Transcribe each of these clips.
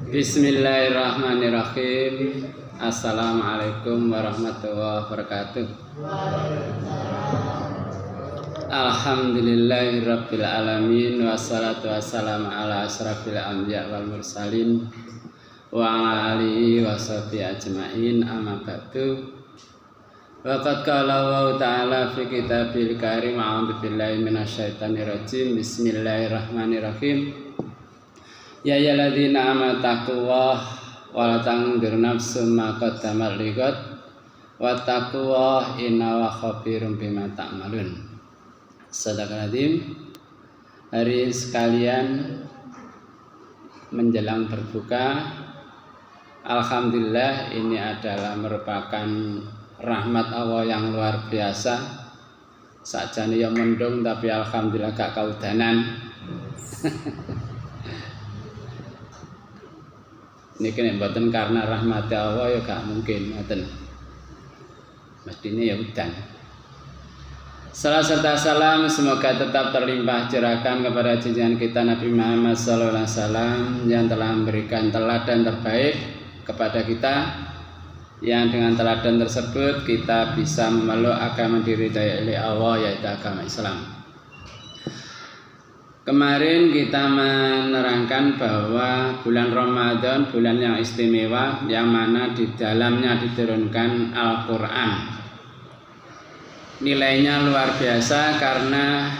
Bismillahirrahmanirrahim. Assalamualaikum warahmatullahi wabarakatuh. Alhamdulillahirabbil alamin wassalatu wassalamu ala asrafil anbiya wal mursalin wa ala alihi washabihi ajmain, amma ba'du. Waqad qala Allah ta'ala fi kitabil karim, a'udzu billahi minasyaitonir rajim. Bismillahirrahmanirrahim. Ya ayyuhalladzina amanu taqullaha wa la tanzur nafsum ma qaddamat lighad wattaqullaha innallaha khabirum bima ta'malun. Sadaqalladzim. Hari sekalian menjelang berbuka, alhamdulillah ini adalah merupakan rahmat Allah yang luar biasa. Sakjane ya mendung tapi alhamdulillah gak kaudanan. Niki nek mboten karena rahmat Allah ya gak mungkin ngoten. Mestine ya udan. Salam serta salam semoga tetap terlimpah curahan kepada junjungan kita Nabi Muhammad SAW yang telah memberikan teladan terbaik kepada kita, yang dengan teladan tersebut kita bisa memeluk agama diridhai oleh Allah, yaitu agama Islam. Kemarin kita menerangkan bahwa bulan Ramadan bulan yang istimewa, yang mana di dalamnya diturunkan Al-Quran. Nilainya luar biasa karena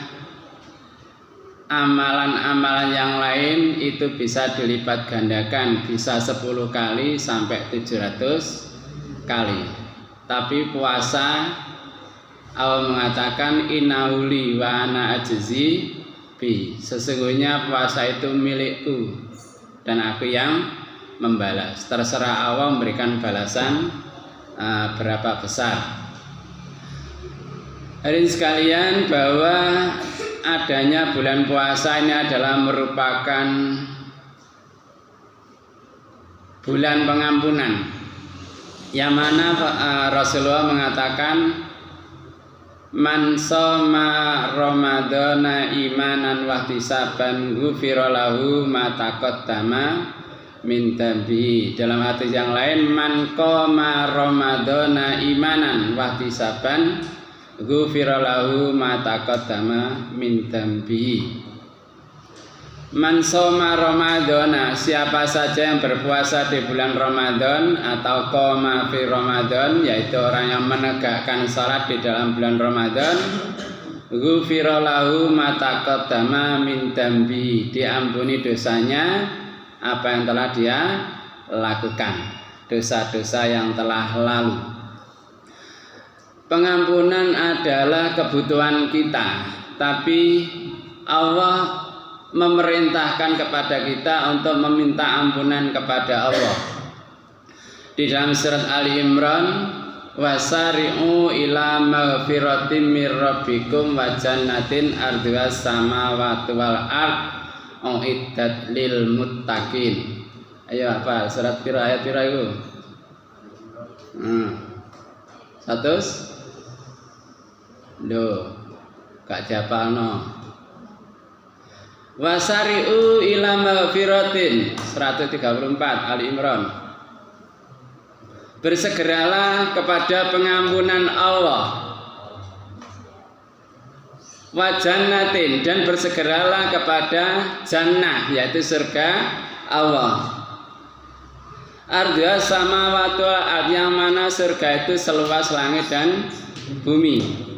amalan-amalan yang lain itu bisa dilipat gandakan, bisa 10 kali sampai 700 kali. Tapi puasa, Allah mengatakan inauli wa ana ajzi bi, sesungguhnya puasa itu milikku dan aku yang membalas. Terserah Allah memberikan balasan berapa besar. Hadirin sekalian, bahwa adanya bulan puasa ini adalah merupakan bulan pengampunan, yang mana Rasulullah mengatakan man shoma ramadhana imanan wa ihtisaban ghufira lahu ma taqaddama min dhanbihi. Dalam hadis yang lain, man qoma ramadhana imanan wa ihtisaban ghufira lahu ma taqaddama min dhanbihi. Man shoma ramadhana, siapa saja yang berpuasa di bulan Ramadan atau qoma fi Ramadan, yaitu orang yang menegakkan salat di dalam bulan Ramadan, ghufira lahu ma taqaddama min dhanbihi, diampuni dosanya apa yang telah dia lakukan, dosa-dosa yang telah lalu. Pengampunan adalah kebutuhan kita, tapi Allah memerintahkan kepada kita untuk meminta ampunan kepada Allah. Di dalam surat Ali Imran, wasari'u ila maghfiratin mir rabbikum wa jannatin ardhuhas samawati wal ard uiddat lil muttaqin. Ayo apa surat pira, ayat pira itu? 100 Loh, gak japalno. Wasari'u ila maghfiratin 134 Ali Imran. Bersegeralah kepada pengampunan Allah. Wa jannatin, dan bersegeralah kepada jannah, yaitu surga Allah. Ardha samawati wal ard, yang mana surga itu seluas langit dan bumi.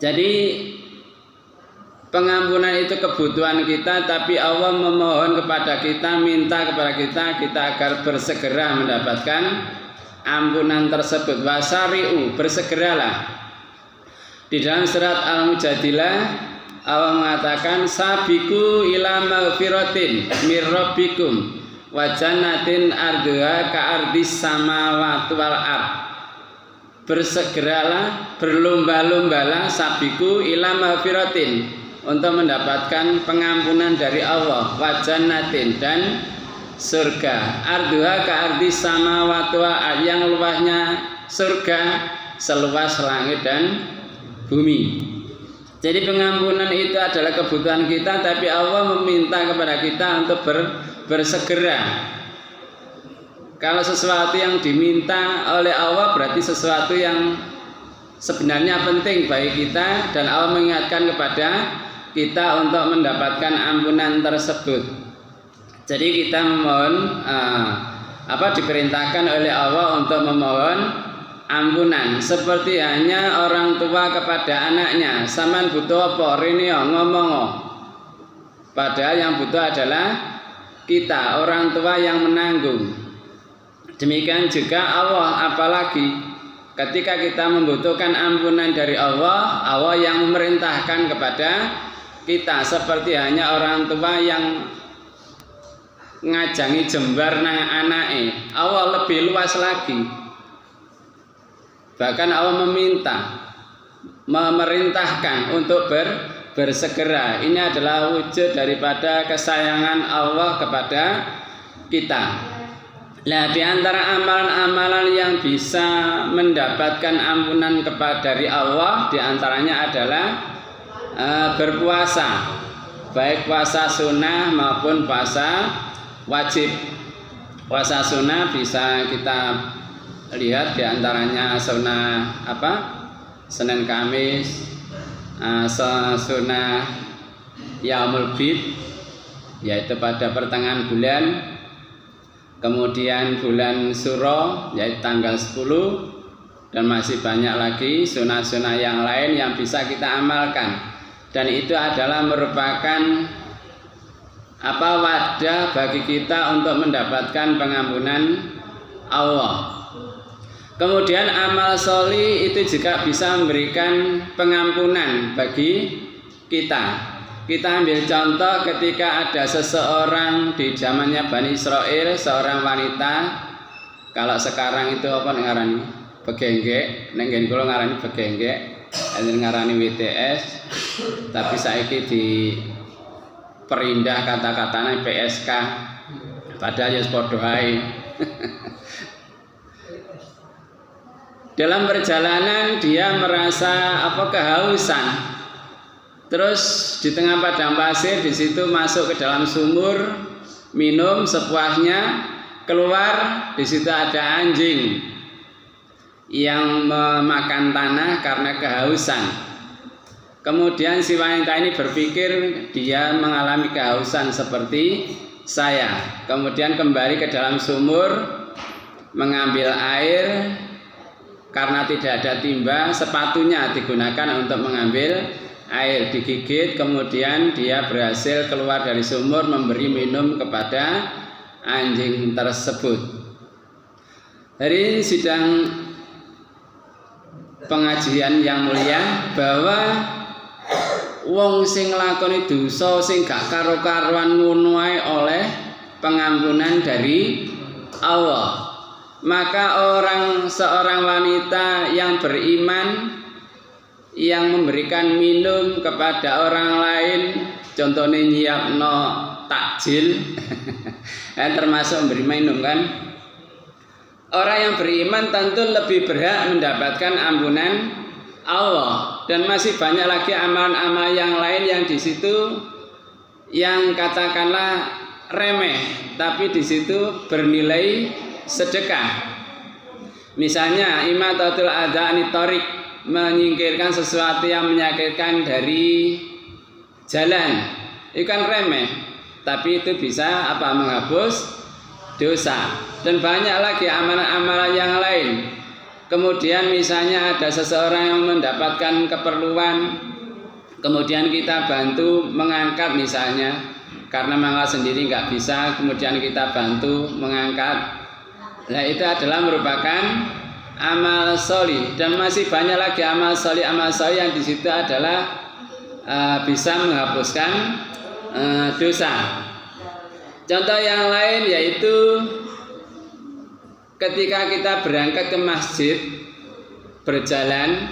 Jadi pengampunan itu kebutuhan kita, tapi Allah memohon kepada kita, minta kepada kita agar bersegera mendapatkan ampunan tersebut. Wasari'u, bersegeralah. Di dalam surat Al-Mujadilah Allah mengatakan sabiqu ila maghfiratin mir rabbikum wa jannatin ardhuha ka'ardis samawati wal ard. Bersegeralah, berlomba-lombalah, sabiqu ila maghfiratin, untuk mendapatkan pengampunan dari Allah, wa jannatin, dan surga, ardhuha ka'ardis samawati wal ard, yang luasnya surga seluas langit dan bumi. Jadi pengampunan itu adalah kebutuhan kita, tapi Allah meminta kepada kita untuk bersegera Kalau sesuatu yang diminta oleh Allah berarti sesuatu yang sebenarnya penting bagi kita, dan Allah mengingatkan kepada kita untuk mendapatkan ampunan tersebut. Jadi kita memohon diperintahkan oleh Allah untuk memohon ampunan. Seperti hanya orang tua kepada anaknya, "Saman butuh apa? Rini ngomong." Padahal yang butuh adalah kita, orang tua yang menanggung. Demikian juga Allah, apalagi ketika kita membutuhkan ampunan dari Allah, Allah yang memerintahkan kepada kita. Seperti hanya orang tua yang ngajangi jembar nang anake, Allah lebih luas lagi. Bahkan Allah memerintahkan untuk bersegera. Ini adalah wujud daripada kesayangan Allah kepada kita. Nah, di antara amalan-amalan yang bisa mendapatkan ampunan dari Allah, di antaranya adalah berpuasa, baik puasa sunnah maupun puasa wajib. Puasa sunnah bisa kita lihat di antaranya sunnah Senin Kamis, sunnah Yaumul Bid, yaitu pada pertengahan bulan. Kemudian bulan Suro, yaitu tanggal 10, dan masih banyak lagi sunah-sunah yang lain yang bisa kita amalkan. Dan itu adalah merupakan wadah bagi kita untuk mendapatkan pengampunan Allah. Kemudian amal sholih itu juga bisa memberikan pengampunan bagi kita. Kita ambil contoh ketika ada seseorang di zamannya Bani Israel, seorang wanita. Kalau sekarang itu apa ngarani? Begenggek, nenggen kula ngarani begenggek, ngarani WTS. Tapi saiki diperindah kata-katanya PSK. Padahal ya padha ae. Dalam perjalanan dia merasa kehausan. Terus di tengah padang pasir, di situ masuk ke dalam sumur, minum sepuasnya, keluar, di situ ada anjing yang memakan tanah karena kehausan. Kemudian si wanita ini berpikir dia mengalami kehausan seperti saya. Kemudian kembali ke dalam sumur, mengambil air. Karena tidak ada timba, sepatunya digunakan untuk mengambil air, digigit, kemudian dia berhasil keluar dari sumur memberi minum kepada anjing tersebut. Hari sidang pengajian yang mulia bahwa wong sing nglakoni dosa sing gak karo-karuan ngono ae oleh pengampunan dari Allah. Maka seorang wanita yang beriman yang memberikan minum kepada orang lain, contohnya nyiapno takjil, termasuk memberi minum kan. Orang yang beriman tentu lebih berhak mendapatkan ampunan Allah, dan masih banyak lagi amalan-amalan yang lain yang di situ yang katakanlah remeh, tapi di situ bernilai sedekah. Misalnya imatatul adza anit thariq, menyingkirkan sesuatu yang menyakitkan dari jalan. Itu kan remeh, tapi itu bisa menghapus dosa. Dan banyak lagi amalan-amalan yang lain. Kemudian misalnya ada seseorang yang mendapatkan keperluan, kemudian kita bantu mengangkat misalnya, karena mangga sendiri nggak bisa, kemudian kita bantu mengangkat. Nah, itu adalah merupakan amal sholih. Dan masih banyak lagi amal sholih yang di situ adalah bisa menghapuskan dosa. Contoh yang lain yaitu ketika kita berangkat ke masjid berjalan,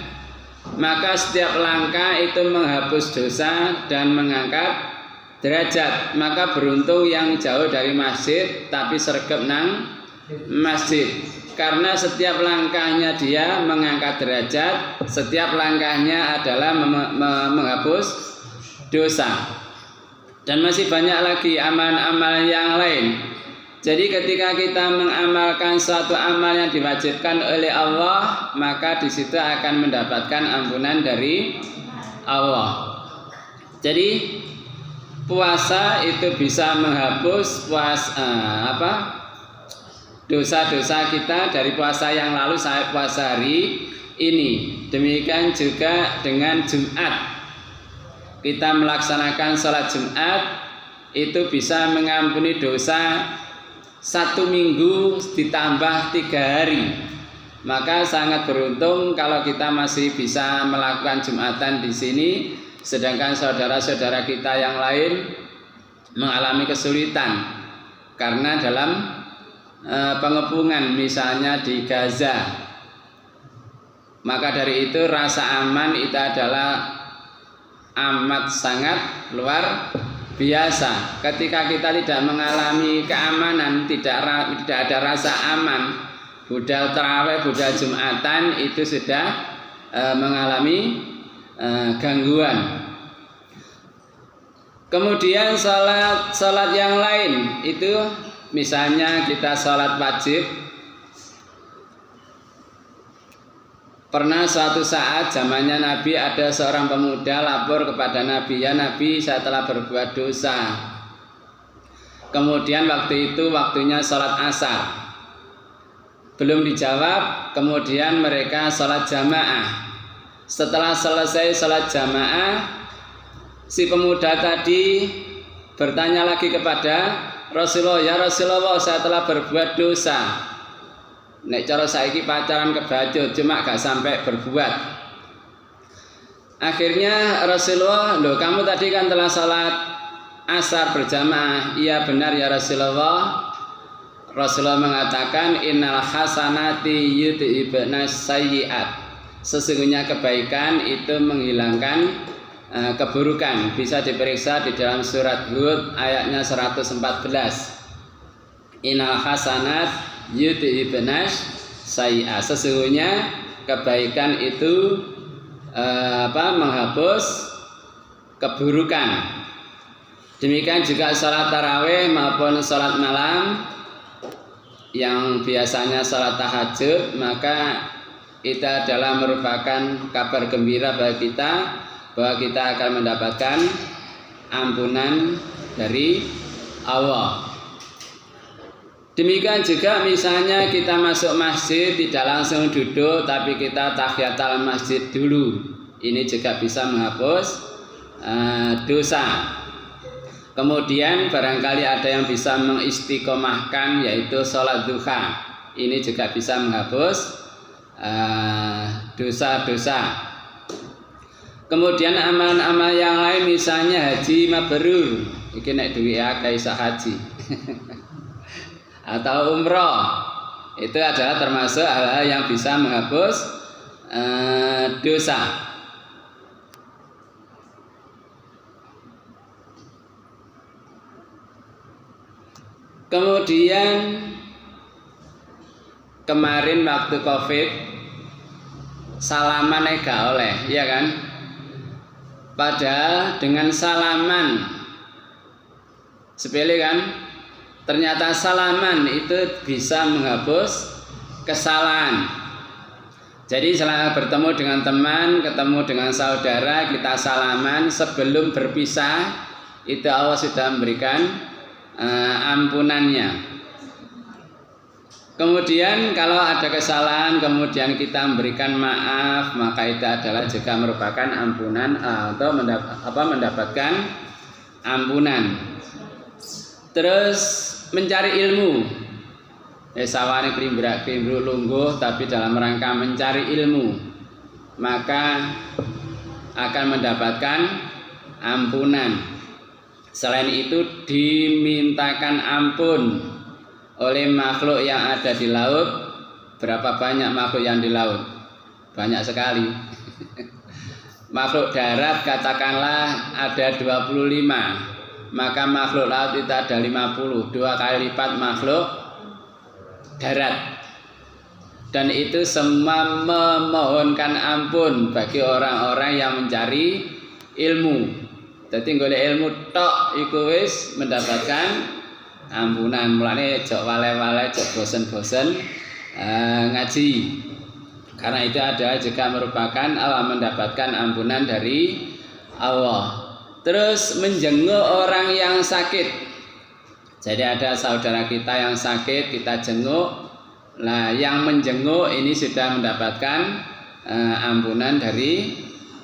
maka setiap langkah itu menghapus dosa dan mengangkat derajat. Maka beruntung yang jauh dari masjid tapi sregep nang masjid, karena setiap langkahnya dia mengangkat derajat, setiap langkahnya adalah menghapus dosa. Dan masih banyak lagi amalan-amalan yang lain. Jadi ketika kita mengamalkan suatu amal yang diwajibkan oleh Allah, maka di situ akan mendapatkan ampunan dari Allah. Jadi puasa itu bisa menghapus dosa-dosa kita dari puasa yang lalu sampai puasa hari ini. Demikian juga dengan Jumat. Kita melaksanakan sholat Jumat itu bisa mengampuni dosa 1 minggu ditambah 3 hari. Maka sangat beruntung kalau kita masih bisa melakukan Jumatan di sini, sedangkan saudara-saudara kita yang lain mengalami kesulitan karena dalam pengepungan, misalnya di Gaza. Maka dari itu rasa aman itu adalah amat sangat luar biasa. Ketika kita tidak mengalami keamanan, tidak ada rasa aman, budal tarawih, budal Jumatan itu sudah mengalami gangguan. Kemudian salat yang lain itu misalnya kita salat wajib. Pernah suatu saat zamannya Nabi ada seorang pemuda lapor kepada Nabi, "Ya Nabi, saya telah berbuat dosa." Kemudian waktu itu waktunya sholat asar. Belum dijawab, kemudian mereka sholat jamaah. Setelah selesai sholat jamaah, si pemuda tadi bertanya lagi kepada Rasulullah, "Ya Rasulullah, saya telah berbuat dosa. Nek cara saiki pacaran kebacut, cuma gak sampai berbuat." Akhirnya Rasulullah, "Loh, kamu tadi kan telah sholat asar berjamaah." "Iya benar ya Rasulullah." Rasulullah mengatakan, "Innal hasanati yudhibna sayyi'at." Sesungguhnya kebaikan itu menghilangkan keburukan. Bisa diperiksa di dalam surat Hud ayatnya 114. Innal hasanat yudhibnas sayyi'ah. Sesungguhnya kebaikan itu menghapus keburukan. Demikian juga salat tarawih maupun salat malam yang biasanya salat tahajud, maka itu adalah merupakan kabar gembira bagi kita bahwa kita akan mendapatkan ampunan dari Allah. Demikian juga misalnya kita masuk masjid tidak langsung duduk, tapi kita tahiyatul masjid dulu. Ini juga bisa menghapus dosa. Kemudian barangkali ada yang bisa mengistiqomahkan, yaitu sholat duha. Ini juga bisa menghapus dosa-dosa. Kemudian amalan-amalan yang lain misalnya haji mabrur. Iki nek duwe akeh iso haji. Atau umroh, itu adalah termasuk hal-hal yang bisa menghapus dosa. Kemudian kemarin waktu Covid salaman gak oleh, ya kan? Padahal dengan salaman sepele kan? Ternyata salaman itu bisa menghapus kesalahan. Jadi setelah bertemu dengan teman, ketemu dengan saudara, kita salaman sebelum berpisah, itu Allah sudah memberikan ampunannya. Kemudian kalau ada kesalahan, kemudian kita memberikan maaf, maka itu adalah juga merupakan ampunan atau mendapatkan ampunan. Terus mencari ilmu, sawane krimbra-krimbru lungguh, tapi dalam rangka mencari ilmu, maka akan mendapatkan ampunan. Selain itu dimintakan ampun oleh makhluk yang ada di laut. Berapa banyak makhluk yang di laut? Banyak sekali. Makhluk darat katakanlah ada 25. Maka makhluk laut itu ada 50, 2 kali lipat makhluk darat. Dan itu semua memohonkan ampun bagi orang-orang yang mencari ilmu. Jadi golek ilmu tok iku wis mendapatkan ampunan. Mulane aja wale-wale, aja bosen-bosen ngaji. Karena itu adalah juga merupakan mendapatkan ampunan dari Allah. Terus menjenguk orang yang sakit. Jadi ada saudara kita yang sakit, kita jenguk. Nah, yang menjenguk ini sudah mendapatkan ampunan dari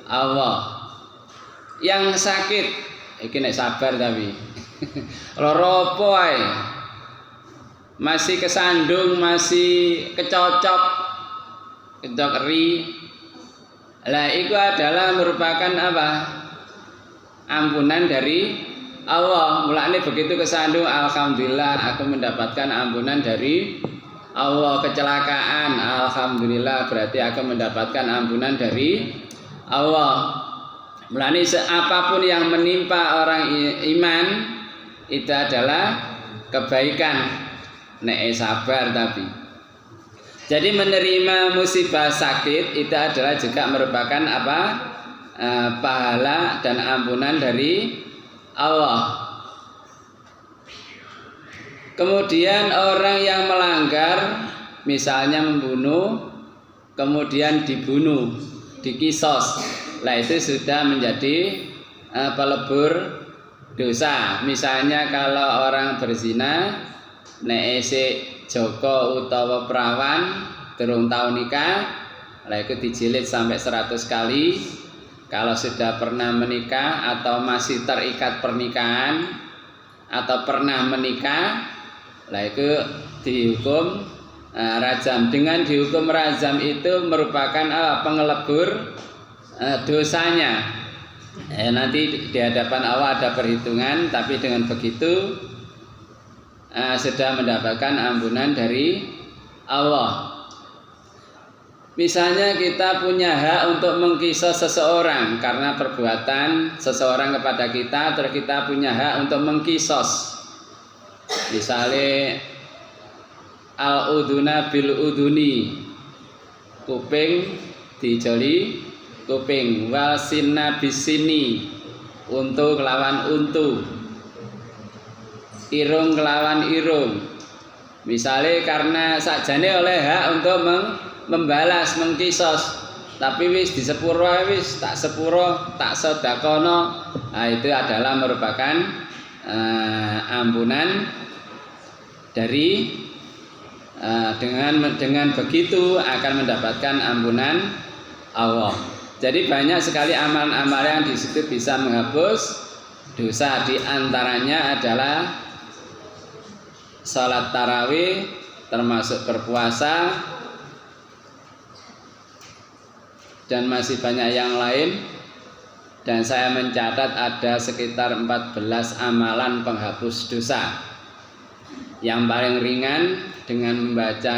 Allah. Yang sakit, iki nek sabar tapi lara apa ae. Masih kesandung, masih kecocok ri. Lah itu adalah merupakan apa? Ampunan dari Allah. Mulane begitu kesandung, alhamdulillah aku mendapatkan ampunan dari Allah. Kecelakaan, alhamdulillah berarti aku mendapatkan ampunan dari Allah. Mulane apapun yang menimpa orang iman itu adalah kebaikan. Nek sabar tapi. Jadi menerima musibah sakit itu adalah juga merupakan apa? Pahala dan ampunan dari Allah. Kemudian orang yang melanggar, misalnya membunuh, kemudian dibunuh, dikisos, lah itu sudah menjadi pelebur dosa. Misalnya kalau orang berzina, nek esik Joko utawa perawan durung tau nikah, lah itu dijilid sampai 100 kali. Kalau sudah pernah menikah atau masih terikat pernikahan atau pernah menikah, lah itu dihukum rajam. Dengan dihukum rajam itu merupakan pengelebur dosanya. Nanti di hadapan Allah ada perhitungan, tapi dengan begitu sudah mendapatkan ampunan dari Allah. Misalnya kita punya hak untuk mengkisos seseorang karena perbuatan seseorang kepada kita, terus kita punya hak untuk mengkisos. Misalnya al-udhuna bil udhuni, kuping dijoli kuping, wal sinna bisini, untu kelawan untu, irung kelawan irung. Misalnya karena sakjane oleh hak untuk membalas, mengkisos, tapi wis di sepuro, wis tak sepuro, tak sedakono, nah itu adalah merupakan ampunan dari dengan begitu akan mendapatkan ampunan Allah. Jadi banyak sekali amalan-amalan yang di situ bisa menghapus dosa. Di antaranya adalah salat tarawih, termasuk berpuasa, dan masih banyak yang lain. Dan saya mencatat ada sekitar 14 amalan penghapus dosa. Yang paling ringan dengan membaca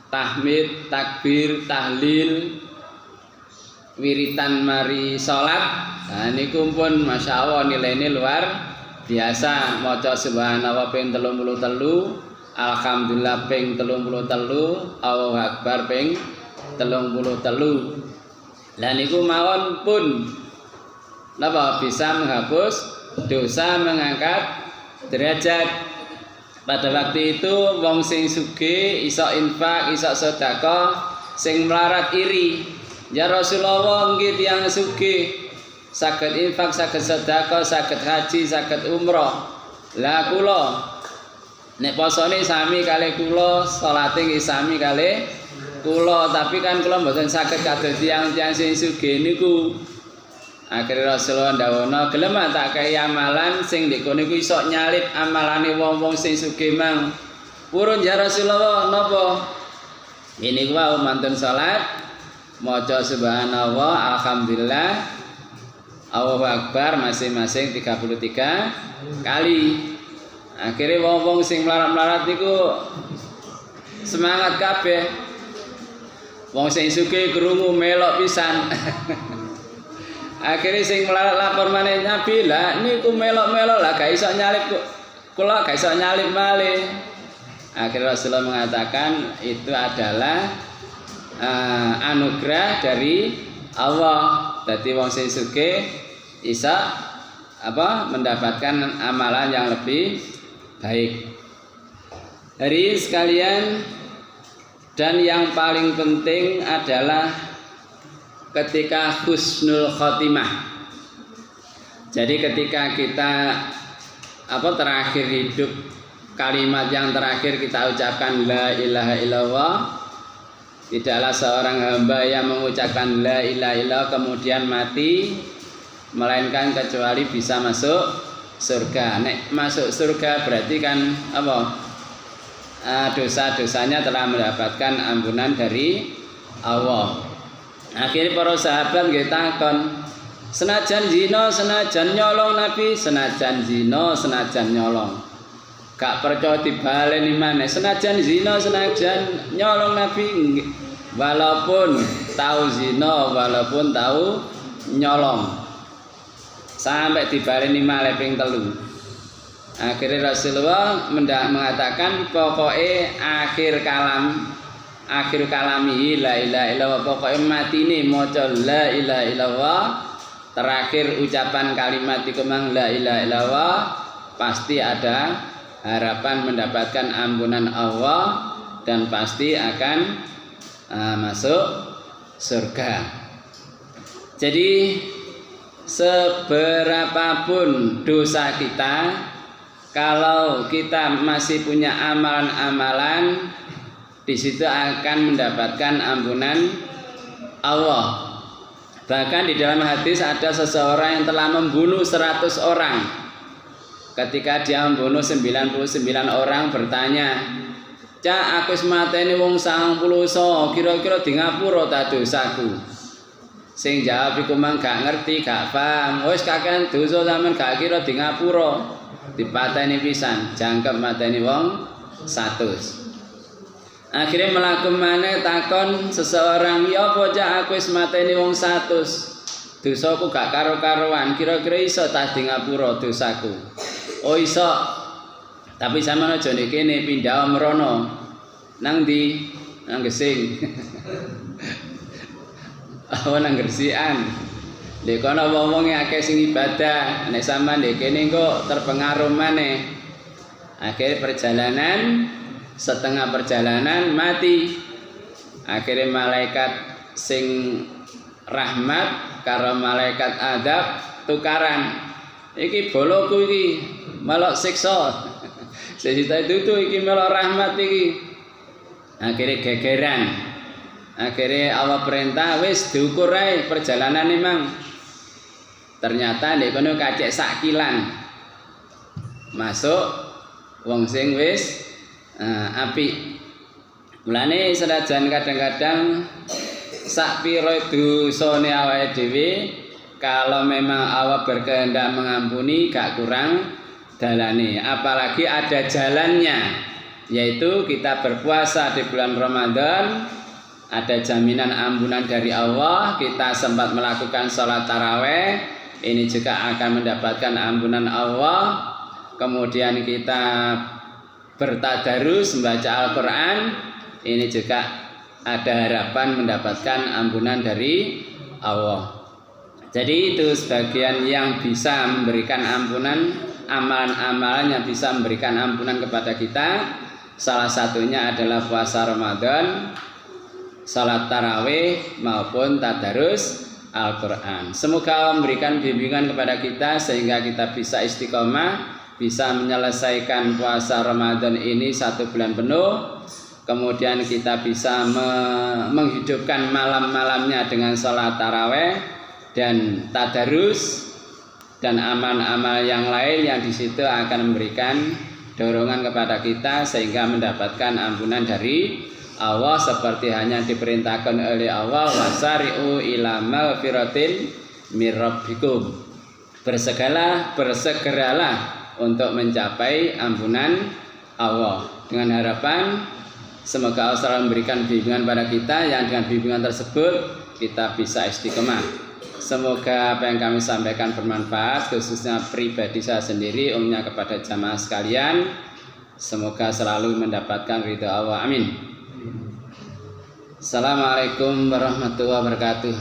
tahmid, takbir, tahlil, wiritan mari salat. Nah niku pun Masya Allah nilainya luar biasa. Maca subhanallah ping 33, alhamdulillah ping 33, Allahu akbar ping 33. Lah niku mawon pun napa bisa menghapus dosa, mengangkat derajat. Pada waktu itu wong sing sugih iso infak, iso sedekah, sing melarat iri. Ya Rasulullah nggih tiyang sugih saged infak, saged sedekah, saged haji, saged umroh. Lah kula nek posone sami kalih kula, salate nggih sami kalih kula, tapi kan kula mboten saged kados tiyang-tiyang sing sugih niku. Akhirnya Rasulullah ndawono, gelem tak kei amalan sing ndek kono iku iso nyalip amalane wong-wong sing sugih mang. Purun ya Rasulullah, napa? Ini kuwi mantun salat, maca subhanallah, alhamdulillah, Allahu akbar masing-masing 33 kali. Akhirnya wong-wong sing melarat-melarat niku semangat kabeh. Wong sing sugih krungu melok pisan. Akhirnya sing melarat lapor maneh Nabi, lah niku melok-melok lah gak iso nyalip kula, gak iso nyalip malih. Akhirnya Rasulullah mengatakan itu adalah anugerah dari Allah. Dadi wong sing sugih iso mendapatkan amalan yang lebih baik. Hadirin sekalian, dan yang paling penting adalah ketika husnul khotimah. Jadi ketika kita terakhir hidup, kalimat yang terakhir kita ucapkan la ilaha illallah. Tidaklah seorang hamba yang mengucapkan la ilaha illallah kemudian mati, melainkan kecuali bisa masuk surga. Nek masuk surga berarti kan dosa-dosanya telah mendapatkan ampunan dari Allah. Akhirnya para sahabat nggih takon, senajan zina, senajan nyolong Nabi, senajan zina, senajan nyolong. Gak percaya dibaleni maneh, senajan zina, senajan nyolong Nabi, walaupun tahu zina, walaupun tahu nyolong, sampai dibaleni malih ping 3. Akhirnya Rasulullah mengatakan pokoknya akhir kalami la ilaha illallah, pokoknya matine maca la ilaha illallah, terakhir ucapan kalimat iku mang la ilaha illallah, pasti ada harapan mendapatkan ampunan Allah dan pasti akan masuk surga. Jadi seberapapun dosa kita, kalau kita masih punya amalan-amalan, di situ akan mendapatkan ampunan Allah. Bahkan di dalam hadis ada seseorang yang telah membunuh 100 orang. Ketika dia membunuh 99 orang bertanya, "Cak, aku wis mateni wong 90, kira-kira di ngapura ta dosaku?" Sing jawab iku mang gak ngerti, gak paham. Wis kakean dosa sampean gak kira di ngapura. Dipateni pisan, jangkep mateni wong 100. Akhirnya melaku maneh takon seseorang, "Ya apa Cak, aku wis mateni wong 100. Dosaku gak karo-karoan, kira-kira iso ta di ngapura dosaku?" "Oh iso, tapi sampeyan aja nek kene pindah mrono." "Nang ndi?" "Nang Gesing." "Oh nang Gresikan." "Lha kono wong-wong akeh sing ibadah, nek sampean nek kene kok terpengaruh maneh." Akhirnya perjalanan, setengah perjalanan mati. Akhirnya malaikat sing rahmat karo malaikat adab tukaran. "Iki boloku iki melok siksa." Sesita itu iki melok rahmat iki. Akhirnya gegeran. Akhirnya Allah perintah wis diukur ae perjalanan memang. Ternyata nek kono kacek sak kilan. Masuk wong sing wis apik. Mulane senajan kadang-kadang sak pira dosane awake dhewe, kalau memang Allah berkehendak mengampuni gak kurang dalane, apalagi ada jalannya, yaitu kita berpuasa di bulan Ramadan, ada jaminan ampunan dari Allah. Kita sempat melakukan sholat taraweh, ini juga akan mendapatkan ampunan Allah. Kemudian kita bertadarus membaca Al-Quran, ini juga ada harapan mendapatkan ampunan dari Allah. Jadi itu sebagian yang bisa memberikan ampunan, amalan-amalan yang bisa memberikan ampunan kepada kita. Salah satunya adalah puasa Ramadan, salat tarawih maupun tadarus Al-Quran. Semoga Allah memberikan bimbingan kepada kita sehingga kita bisa istiqomah, bisa menyelesaikan puasa Ramadan ini 1 bulan penuh. Kemudian kita bisa menghidupkan malam-malamnya dengan salat tarawih dan tadarus dan amal-amal yang lain yang di situ akan memberikan dorongan kepada kita sehingga mendapatkan ampunan dari Allah, seperti hanya diperintahkan oleh Allah, wasari'u ila maghfiratin mir rabbikum. Bersegeralah untuk mencapai ampunan Allah, dengan harapan semoga Allah selalu memberikan bimbingan pada kita yang dengan bimbingan tersebut kita bisa istiqomah. Semoga apa yang kami sampaikan bermanfaat, khususnya pribadi saya sendiri, umumnya kepada jamaah sekalian. Semoga selalu mendapatkan ridha Allah. Amin. Assalamualaikum warahmatullahi wabarakatuh.